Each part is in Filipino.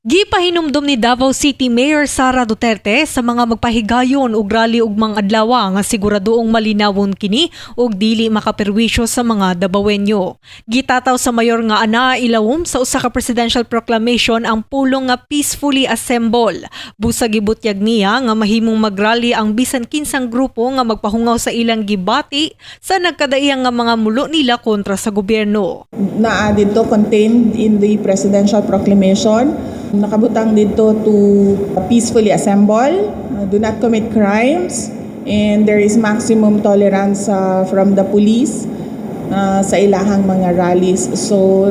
Gipahinumdum ni Davao City Mayor Sara Duterte sa mga magpahigayon ug rally ug mga adlaw nga siguradoong malinawon kini ug dili makaperwisyo sa mga Davaoenyo. Gitataw sa mayor nga ana ilawom sa usa ka presidential proclamation ang pulong nga peacefully assemble. Busa gibutyag niya nga mahimong magrally ang bisan kinsang grupo nga magpahungaw sa ilang gibati sa nagkadaiyang nga mga mulo nila kontra sa gobyerno. Naa dito contained in the presidential proclamation. Nakabutang dito to peacefully assemble, do not commit crimes, and there is maximum tolerance from the police sa ilahang mga rallies. So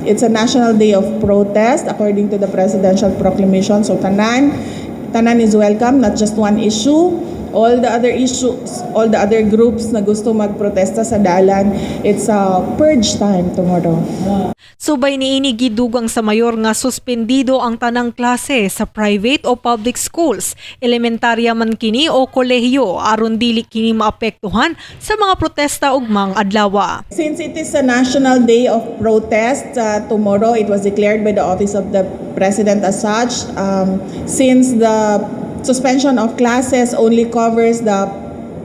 it's a national day of protest according to the presidential proclamation. So tanan is welcome, not just one issue. All the other issues, all the other groups na gusto magprotesta sa dalan, it's a purge time tomorrow. Subay niini gidugang sa mayor nga suspendido ang tanang klase sa private o public schools, elementarya man kini o kolehiyo aron dili kini maapektuhan sa mga protesta ug mga adlaw. Since it is a national day of protest, tomorrow it was declared by the office of the president as such. Since the suspension of classes only covers the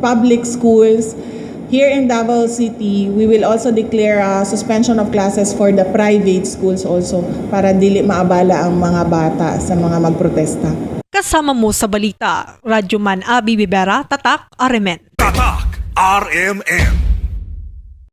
public schools, here in Davao City, we will also declare a suspension of classes for the private schools also para dili maabala ang mga bata sa mga magprotesta. Kasama mo sa balita, Radyo Man Abi Bibera, Tatak, RMN. Tatak, RMN.